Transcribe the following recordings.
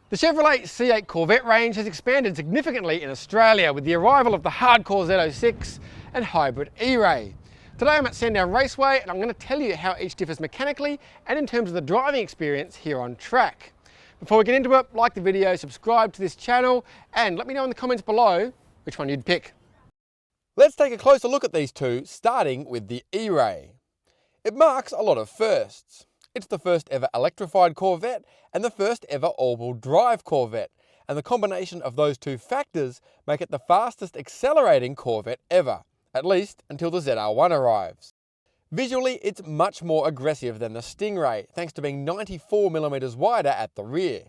The Chevrolet C8 Corvette range has expanded significantly in Australia with the arrival of the hardcore Z06 and hybrid E-Ray. Today I'm at Sandown Raceway and I'm going to tell you how each differs mechanically and in terms of the driving experience here on track. Before we get into it, like the video, subscribe to this channel and let me know in the comments below which one you'd pick. Let's take a closer look at these two, starting with the E-Ray. It marks a lot of firsts. It's the first ever electrified Corvette and the first ever all-wheel drive Corvette, and the combination of those two factors make it the fastest accelerating Corvette ever, at least until the ZR1 arrives. Visually, it's much more aggressive than the Stingray, thanks to being 94mm wider at the rear.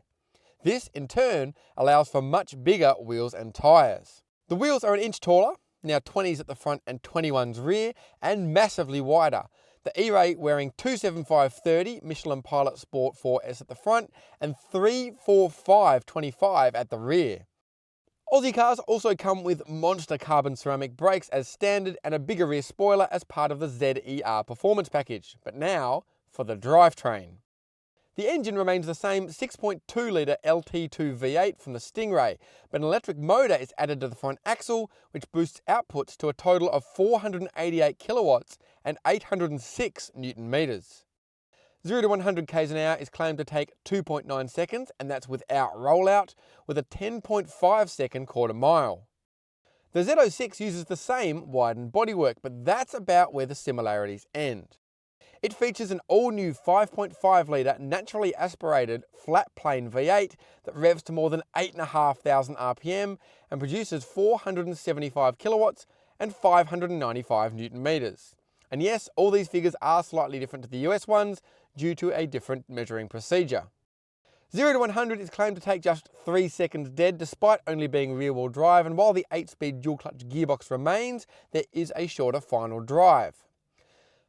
This, in turn, allows for much bigger wheels and tyres. The wheels are an inch taller, now 20s at the front and 21s rear, and massively wider. The E-Ray wearing 275/30 Michelin Pilot Sport 4S at the front and 345/25 at the rear. Aussie cars also come with monster carbon ceramic brakes as standard and a bigger rear spoiler as part of the ZER performance package, but now for the drivetrain. The engine remains the same 6.2 litre LT2 V8 from the Stingray, but an electric motor is added to the front axle, which boosts outputs to a total of 488 kilowatts and 806 newton meters. 0 to 100 k's an hour is claimed to take 2.9 seconds, and that's without rollout, with a 10.5 second quarter mile. The Z06 uses the same widened bodywork, but that's about where the similarities end. It features an all-new 5.5 litre naturally aspirated flat plane V8 that revs to more than 8,500 RPM and produces 475 kilowatts and 595 newton meters. And yes, all these figures are slightly different to the US ones due to a different measuring procedure. 0 to 100 is claimed to take just 3 seconds dead despite only being rear-wheel drive, and while the 8-speed dual-clutch gearbox remains, there is a shorter final drive.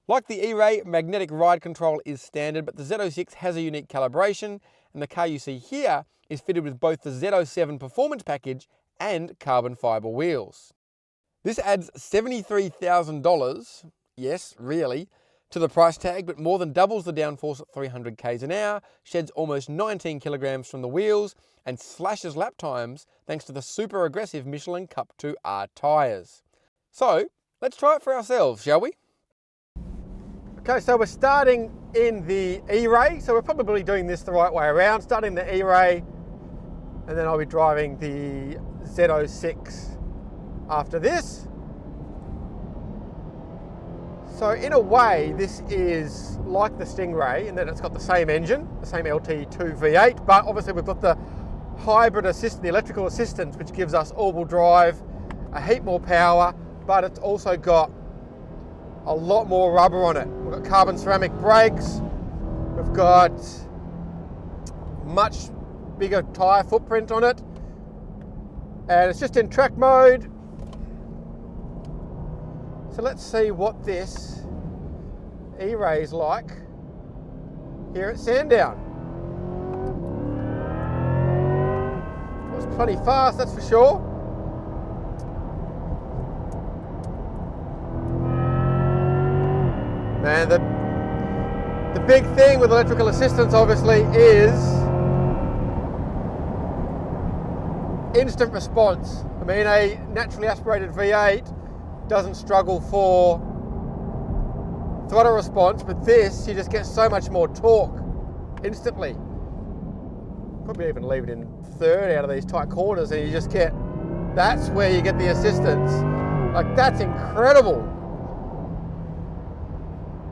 Like the E-Ray, magnetic ride control is standard, but the Z06 has a unique calibration, and the car you see here is fitted with both the Z07 performance package and carbon fibre wheels. This adds $73,000, yes, really, to the price tag, but more than doubles the downforce at 300 k's an hour, sheds almost 19 kilograms from the wheels, and slashes lap times thanks to the super aggressive Michelin Cup 2R tyres. So, let's try it for ourselves, shall we? Okay, so we're starting in the E-Ray, so we're probably doing this the right way around, starting the E-Ray, and then I'll be driving the Z06 after this. So in a way, this is like the Stingray in that it's got the same engine, the same LT2 V8, but obviously we've got the hybrid assist, the electrical assistance, which gives us all-wheel drive, a heap more power, but it's also got a lot more rubber on it. We've got carbon ceramic brakes, we've got much bigger tyre footprint on it, and it's just in track mode. So let's see what this E-Ray is like here at Sandown. It was plenty fast, that's for sure. Man, the big thing with electrical assistance obviously is instant response. I mean, a naturally aspirated V8 doesn't struggle for throttle response, but this, you just get so much more torque instantly. Probably even leave it in third out of these tight corners and you just get, that's where you get the assistance. Like, that's incredible.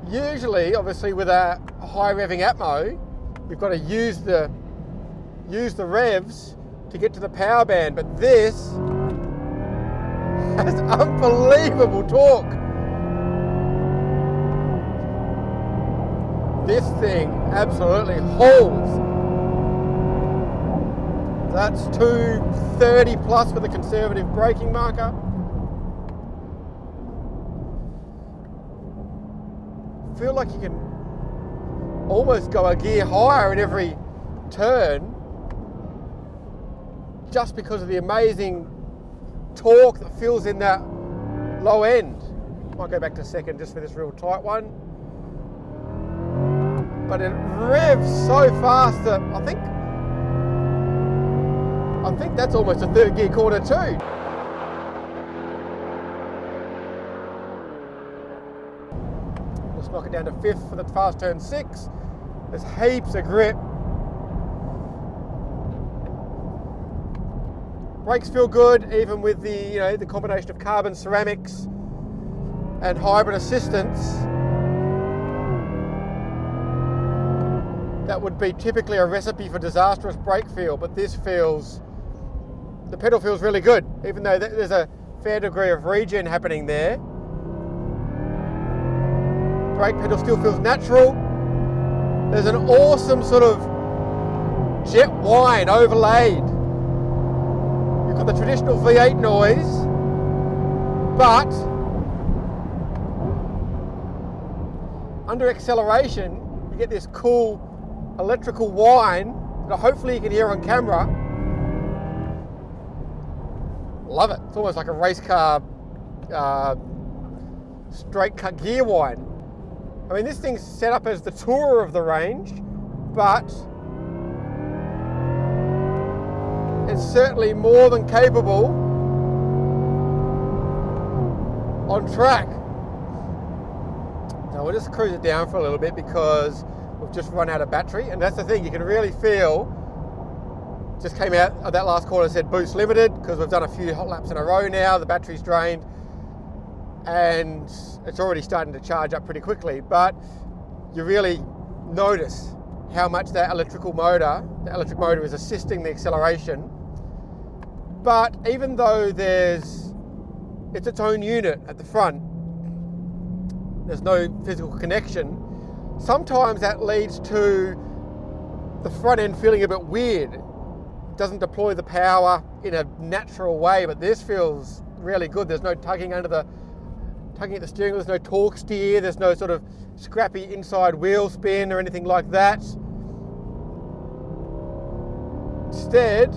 Usually, obviously, with a high revving Atmo, you've got to use the revs to get to the power band, but this has unbelievable torque. This thing absolutely hauls. That's 230 plus with a conservative braking marker. Feel like you can almost go a gear higher in every turn just because of the amazing torque that fills in that low end. Might go back to second just for this real tight one. But it revs so fast that I think I think that's almost a third gear corner too. Let's knock it down to fifth for the fast turn 6. There's heaps of grip. Brakes feel good, even with the the combination of carbon ceramics and hybrid assistance. That would be typically a recipe for disastrous brake feel, but this feels, the pedal feels really good, even though there's a fair degree of regen happening there. Brake pedal still feels natural. There's an awesome sort of jet whine overlaid. You've got the traditional V8 noise, but under acceleration, you get this cool electrical whine that hopefully you can hear on camera. Love it. It's almost like a race car straight cut gear whine. I mean, this thing's set up as the tourer of the range, but it's certainly more than capable on track. Now we'll just cruise it down for a little bit because we've just run out of battery, and that's the thing, you can really feel, just came out of that last corner, said boost limited, because we've done a few hot laps in a row now, the battery's drained, and it's already starting to charge up pretty quickly, but you really notice how much the electric motor is assisting the acceleration. But even though it's its own unit at the front, there's no physical connection, sometimes that leads to the front end feeling a bit weird. It doesn't deploy the power in a natural way, but this feels really good. There's no tugging at the steering wheel, there's no torque steer, there's no sort of scrappy inside wheel spin or anything like that. Instead,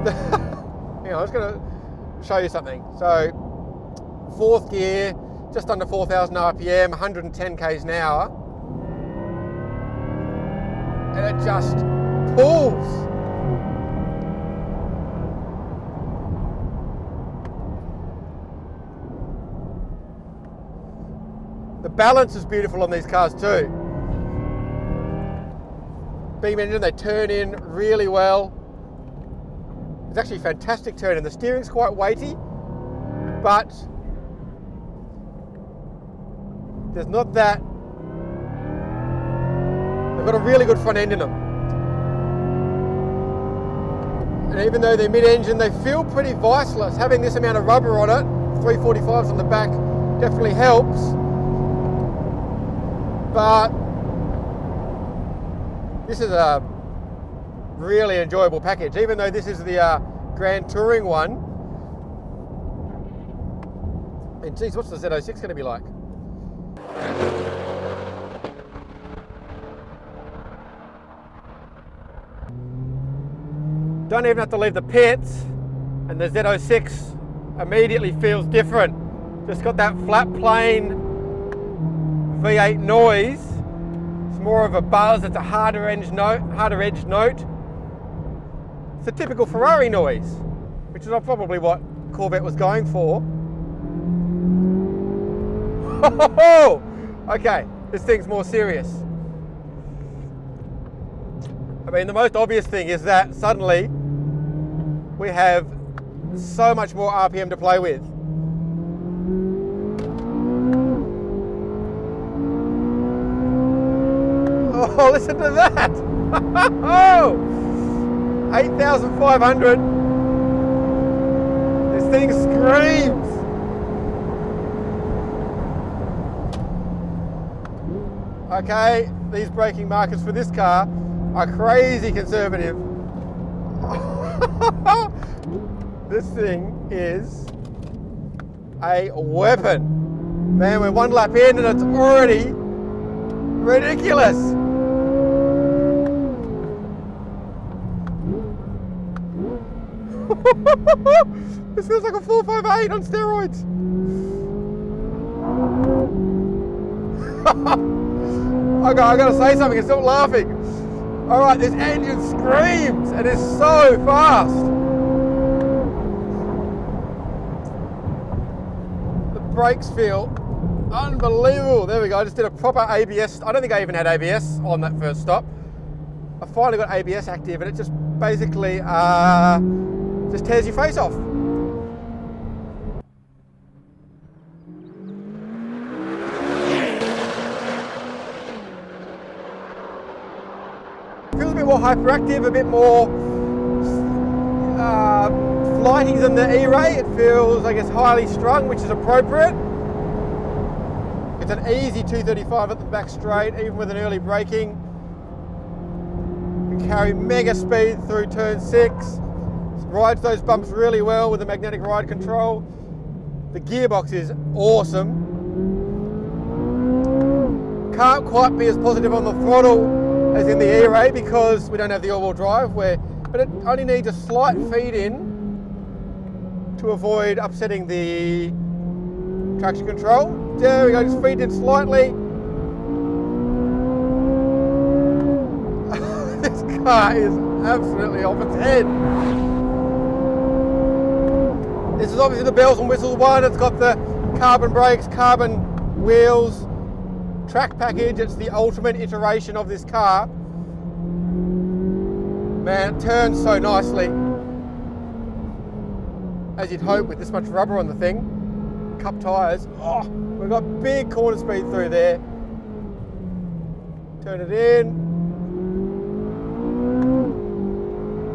I was going to show you something. So, fourth gear, just under 4,000 RPM, 110 k's an hour, and it just pulls. The balance is beautiful on these cars too. Beam engine, they turn in really well. It's actually fantastic turn in. The steering's quite weighty, but there's not that. They've got a really good front end in them. And even though they're mid-engine, they feel pretty viceless. Having this amount of rubber on it, 345s on the back, definitely helps. But this is a really enjoyable package, even though this is the Grand Touring one. And geez, what's the Z06 going to be like? Don't even have to leave the pits, and the Z06 immediately feels different. Just got that flat plane V8 noise. It's more of a buzz. It's a harder edged note. It's a typical Ferrari noise, which is probably what Corvette was going for. Okay, this thing's more serious. I mean, the most obvious thing is that suddenly we have so much more RPM to play with. Oh, listen to that! Oh, 8,500. This thing screams. Okay, these braking markers for this car are crazy conservative. This thing is a weapon. Man, we're one lap in and it's already ridiculous. This feels like a 458 on steroids. Okay, I gotta say something and stop laughing. All right, this engine screams and is so fast. The brakes feel unbelievable. There we go, I just did a proper ABS. I don't think I even had ABS on that first stop. I finally got ABS active and it just basically just tears your face off. Feels a bit more hyperactive, a bit more flighty than the E-Ray. It feels, I guess, highly strung, which is appropriate. It's an easy 235 at the back straight, even with an early braking. You can carry mega speed through turn 6. Rides those bumps really well with the magnetic ride control. The gearbox is awesome. Can't quite be as positive on the throttle as in the E-Ray because we don't have the all-wheel drive, but it only needs a slight feed in to avoid upsetting the traction control. There we go, just feed in slightly. This car is absolutely off its head. This is obviously the bells and whistles one. It's got the carbon brakes, carbon wheels, track package. It's the ultimate iteration of this car. Man, it turns so nicely, as you'd hope with this much rubber on the thing. Cup tyres. Oh, we've got big corner speed through there. Turn it in.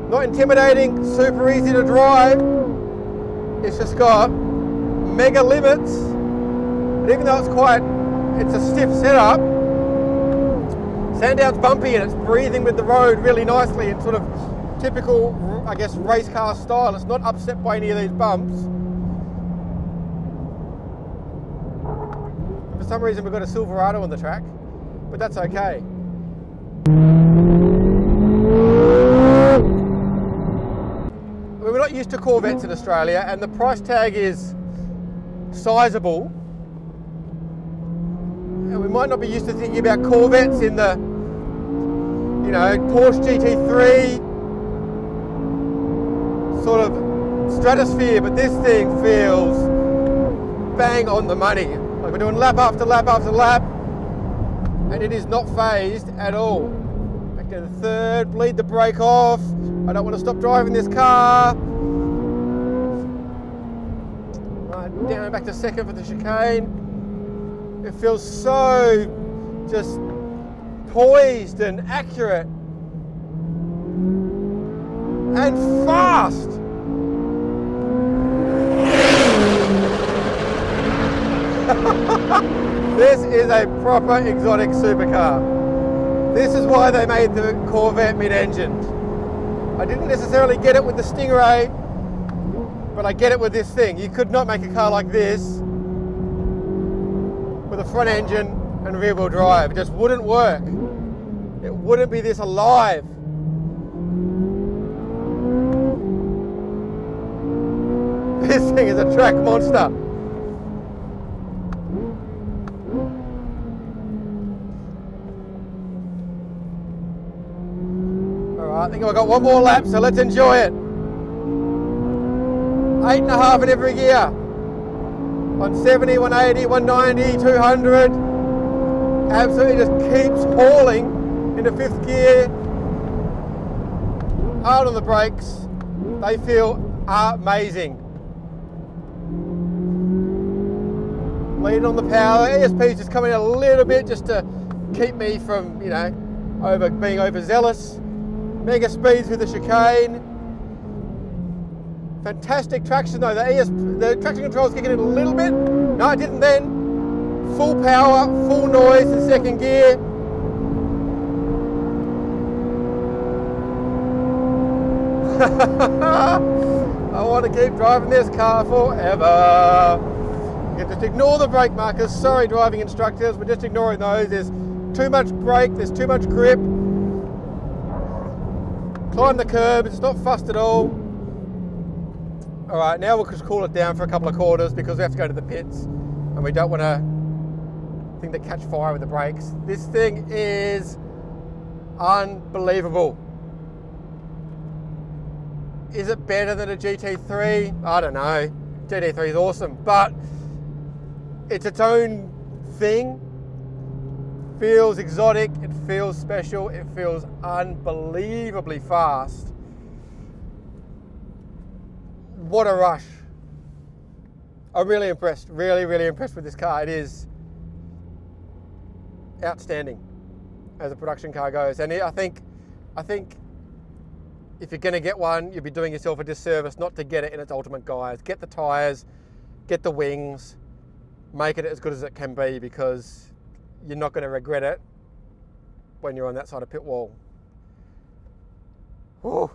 Not intimidating, super easy to drive. It's just got mega limits. But even though it's a stiff setup, Sandown's bumpy and it's breathing with the road really nicely in sort of typical, I guess, race car style. It's not upset by any of these bumps. For some reason we've got a Silverado on the track, but that's okay. We're not used to Corvettes in Australia and the price tag is sizable. And we might not be used to thinking about Corvettes in the, you know, Porsche GT3 sort of stratosphere, but this thing feels bang on the money. Like we're doing lap after lap after lap, and it is not phased at all. Back to the third, bleed the brake off. I don't want to stop driving this car. Right, down back to second for the chicane. It feels so just poised and accurate and fast. This is a proper exotic supercar. This is why they made the Corvette mid-engined. I didn't necessarily get it with the Stingray, but I get it with this thing. You could not make a car like this with a front engine and rear wheel drive. It just wouldn't work. It wouldn't be this alive. This thing is a track monster. Alright, I think I've got one more lap, so let's enjoy it. 8.5 in every gear. 170, 180, 190, 200. Absolutely just keeps hauling into 5th gear. Hard on the brakes. They feel amazing. Lean on the power. ESP is just coming in a little bit just to keep me from, you know, being overzealous. Mega speed through the chicane. Fantastic traction though. The traction control is kicking in a little bit. No, it didn't then. Full power, full noise in 2nd gear. I want to keep driving this car forever. You can just ignore the brake markers. Sorry, driving instructors, we're just ignoring those. There's too much brake, there's too much grip. Climb the curb, it's not fussed at all. All right, now we'll just cool it down for a couple of quarters because we have to go to the pits and we don't want to think that catch fire with the brakes. This thing is Unbelievable. Is it better than a GT3? I don't know. GT3 is awesome, but it's its own thing. Feels exotic, it feels special, it feels unbelievably fast. What a rush. I'm really impressed, really impressed with this car. It is outstanding as a production car goes. And I think if you're gonna get one, you'll be doing yourself a disservice not to get it in its ultimate guise. Get the tires, get the wings, make it as good as it can be, because you're not going to regret it when you're on that side of pit wall. Whew.